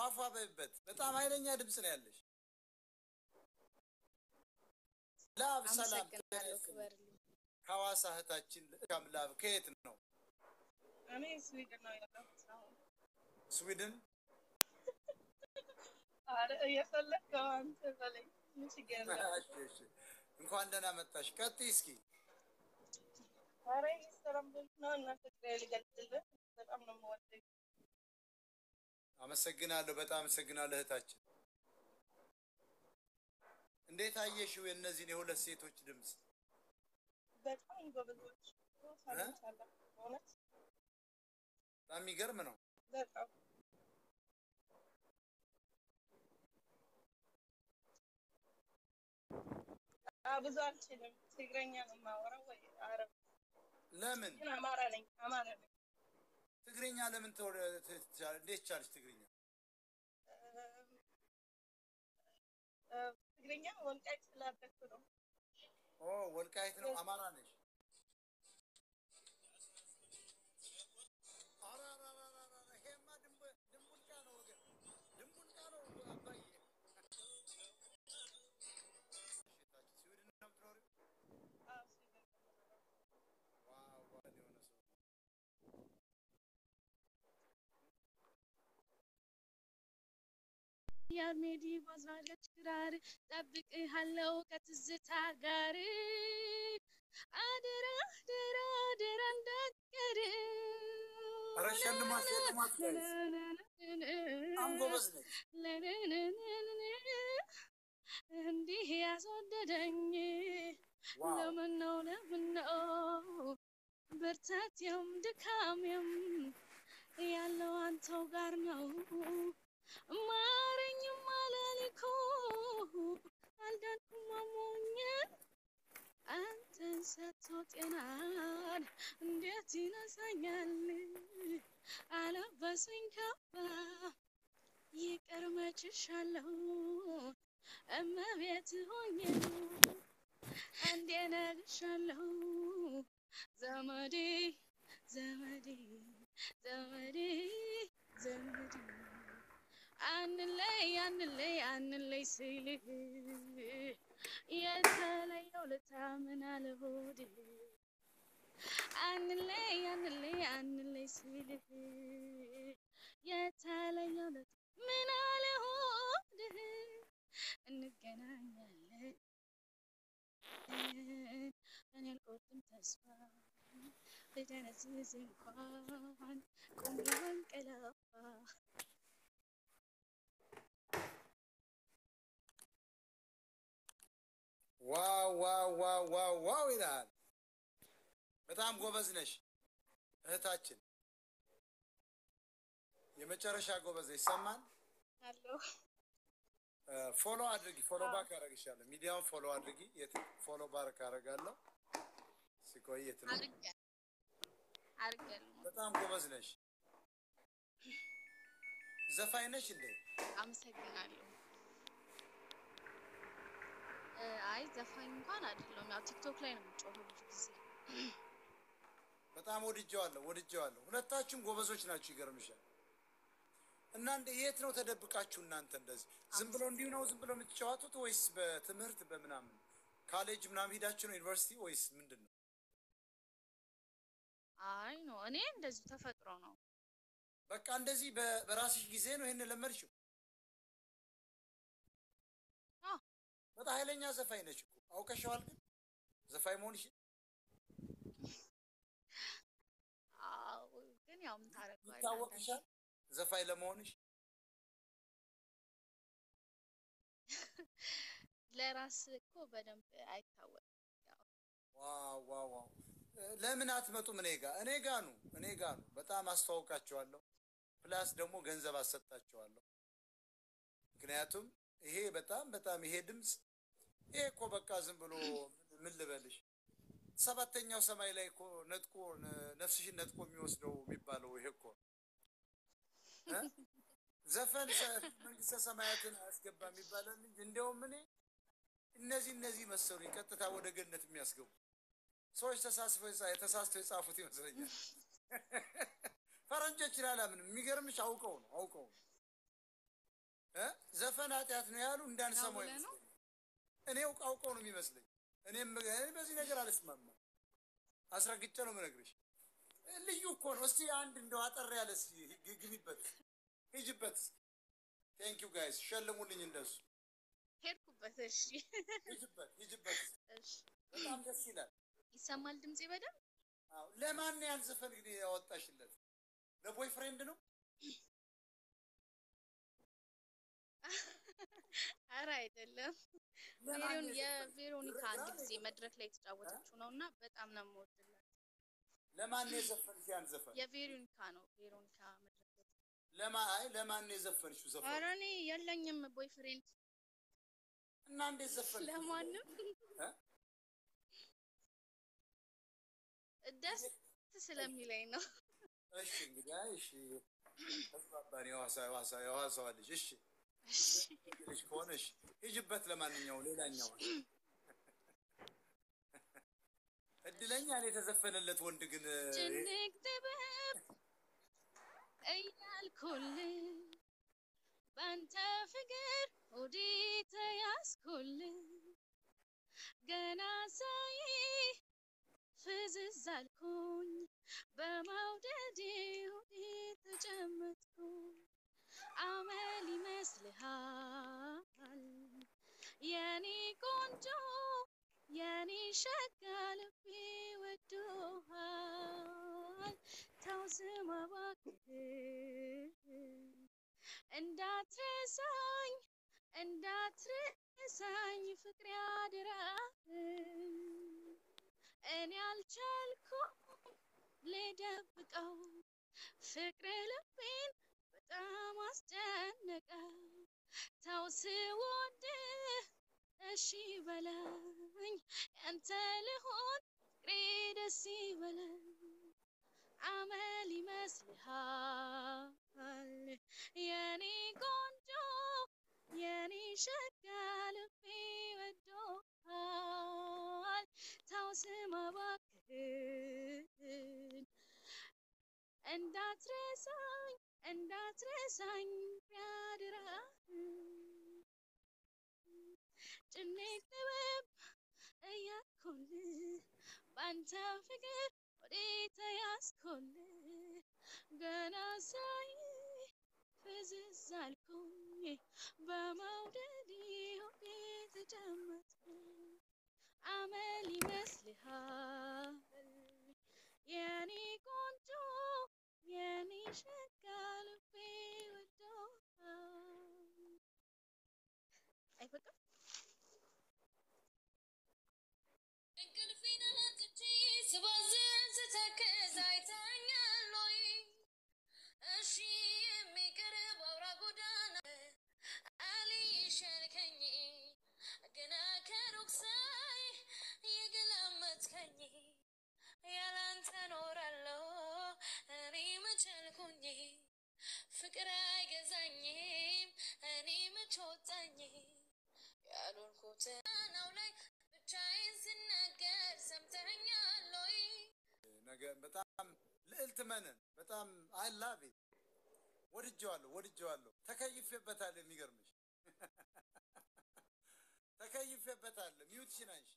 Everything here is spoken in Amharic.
ፏፏ በይበት በጣም ኃይለኛ ድምጽ ነው ያለሽ ላብ ሰላም ከዋሳ እህታችን ካምላብ ከየት ነው እኔ ስዊድን ነው ያለሁት ስዊድን አረ የፈለከው አንተ በለኝ ምን ችግር አለ እንኳን ደህና መጣሽ ቀጥይ እስኪ አረ ሰላም ነው እና ፍቅሬ ልገልጽልህ በጣም ነው የምወደው አመሰግናለሁ በጣም አመሰግናለሁ እህታችን እንዴት አየሽው የነዚህን የሁለት ሴቶች ድምጽ በጣም ጎበዞች ሰላምታለ እውነት በጣም የሚገርም ነው በጣም ብዙ አልችልም ትግረኛ ነው የማወራው ወይ አረብ ለምን አማራ ነኝ ትግረኛ ለምን እንዴት ቻልሽ ትግረኛ ትግረኛ ወልቃይት ስላደኩ ነው ወልቃይት ነው አማራ ነሽ يا ميدي وزارة شرار ጠብቅሃለው ከትዝታ ጋር አደራ አደራ አደራ እንዳትቀር አረሸልማት አንጎበዝ እንዲህ ያስወደደኝ ለምን ነው ብርታቴም ድካሜም ያለው አንተው ጋር ነው ማረኝም አላልኩ አልዳንኩም አሞኛል አንተን ሰጥቶ ጤናን እንዴት ይነሳኛል አለበሰኝ ካባ ይቅር መችሻለሁ እመቤት ሆኜ አንዴ ነግሻለሁ ዘመዴ ዘመዴ ዘመዴ ዘመዴ አንለይ ስልህ የተለየው ልታምን አለሆድ አንለይ ስልህ የተለየው ልታምን አለሆድ እንገናኛለን እኔ አልቆርጥም ተስፋ ልደነዝዝ እንኳን ቁም አንቀላፋ ዋው ይላል በጣም ጎበዝ ነሽ እህታችን የመጨረሻ ጎበዝ ይሰማል አሎ ፎሎ አድርጊ ፎሎ ባክ አረጋግሻለሁ ሚዲያውን ፎሎ አድርጊ ፎሎ ባክ አረጋለሁ ሲቆየት ነው አርጋለሁ በጣም ጎበዝ ነሽ ዘፋኝ ነሽ እንዴ አመሰግናለሁ አይ ዘፋኝ እንኳን አይደለም ያው ቲክቶክ ላይ ነው የምጮኸው ብዙ ጊዜ በጣም ወድጄዋለሁ ሁለታችሁም ጎበዞች ናችሁ ይገርምሻል እናንተ የት ነው ተደብቃችሁ እናንተ እንደዚህ ዝም ብሎ እንዲሁ ነው ዝም ብሎ የምትጫወቱት ወይስ በትምህርት በምናምን ካሌጅ ምናምን ሄዳችሁ ነው ዩኒቨርሲቲ ወይስ ምንድነው አይ ነው እኔ እንደዚህ ተፈጥሮ ነው በቃ እንደዚህ በራስሽ ጊዜ ነው ይሄን ለመርሽው በጣም ኃይለኛ ዘፋኝ ነሽ እኮ አውቀሽዋል ግን ዘፋኝ መሆንሽ ግን ያው ምን ታረጋለህ ታወቅሻል ዘፋኝ ለመሆንሽ ለራስ እኮ በደንብ አይታወቅም ዋው ለምን አትመጡም እኔ ጋር ነው በጣም አስተዋውቃቸዋለሁ ፕላስ ደግሞ ገንዘብ አሰጣቸዋለሁ ምክንያቱም ይሄ በጣም ይሄ ድምጽ ይሄ እኮ በቃ ዝም ብሎ ምን ልበልሽ ሰባተኛው ሰማይ ላይ እኮ ነጥቆ ነፍስሽን ነጥቆ የሚወስደው የሚባለው ይሄ እኮ ዘፈን መንግስተ ሰማያትን አያስገባም የሚባለው እንጂ እንደውም እኔ እነዚህ መሰሉ ቀጥታ ወደ ገነት የሚያስገቡ ሰዎች ተሳስተው የጻፉት ይመስለኛል ፈረንጆች አላምን የሚገርምሽ አውቀው ዘፈን ኃጢአት ነው ያሉ እንዳንሰማው ነው ይመስለኝ። እኔው ቃውቀው ነው የሚመስለኝ። እኔም በዚህ ነገር አልስማማም። አስረግጬ ነው የምነግርሽ። ልዩ እኮ ነው። እስቲ አንድ እንደው አጠር ያለ እስቲ ግቢበት፣ ሂጂበት። ቴንክ ዩ ጋይስ፣ ሸልሙልኝ እንደሱ። ሄድኩበት። እሺ ሂጂበት። እሺ በጣም ደስ ይላል። ይሰማል ድምጼ በደንብ? አዎ። ለማን ያን ዘፈን እንግዲህ ያወጣሽለት? ለቦይ ፍሬንድ ነው? ኧረ አይደለም። የቬሮኒካ አንድ ጊዜ መድረክ ላይ የተጫወተችው ነውና በጣም ነው የምወድላት። ለማን ነው የዘፈንሽ ያን ዘፈን? የቬሮኒካ ነው። ቬሮኒካ መድረክ ላይ ለማን ነው የዘፈንሽው ዘፈን? ኧረ እኔ የለኝም ቦይ ፍሬንድ። እና እንዴት ዘፈንሽ? ለማንም ደስ ስለሚለኝ ነው። እሺ እንግዲህ እሺ፣ ተስፋባን የዋሳዋ ልጅ። እሺ ልጅ ከሆነሽ ሂጂበት። ለማንኛውም ሌላኛው እድለኛ እኔ የተዘፈነለት ወንድ ግን ጭንቅ ጥበብ እያልኩልህ ባንተ ፍቅር ሆዴ ተያዝኩልህ ገና ሳይ ፍዝዝ አልኩኝ በመውደድ ሆዴ ተጨመጥኩኝ አመል ይመስልሃል የኔ ቆንጆ የኔ ሸጋ ልቤ ወዶሃል ተው ስማ እባክህ እንዳትረሳኝ ፍቅሬ አደራህን እኔ አልቻልኩም ልደብቀው ፍቅር ልቤን በጣም አስጨነቀው ተው ስወድህ እሺ በለኝ ያንተ ልሆን ፍቅሬ ደስ ይበለኝ አመል ይመስልሃል የኔ ቆንጆ የኔ ሸጋ ልቤ ወዶሃል ተው ስማ እባክህን እንዳትረሳኝ ያድራህን ጭንቅ ጥበብ እያልኩልህ ባንተ ፍቅር ሆዴ ተያዝኩልህ ገና ሳይ ፍዝዝ አልኩኝ በመውደድ ሆዴ ተጨመጥኩኝ አመል ይመስልሃል የኔ ቆንጆ የኔ ሸጋ ልቤ ወዶሃል። አይበቃም? እንቅልፌን አጥቼ ስባዝን ስተክዝ አይተኛል ወይ? እሺ የሚቀርብ አውራ ጎዳና አልሸነከኝ ገና ከሩቅ ሳይ የገላመጥከኝ ያላንተ ኖራለሁ እኔ መቻልኩኝ ፍቅር አይገዛኝም እኔ መች ወጣኝ ያልሆንኩት ነው ላይ ብቻዬን ስናገር ሰምተኸኛል ወይ? ነገ በጣም ልዕልት መነን በጣም አይ ላቭ ኢት ወድጄዋለሁ። ተከይፌበታለሁ። የሚገርምሽ ተከይፌበታለሁ። ሚውት ሽናሽ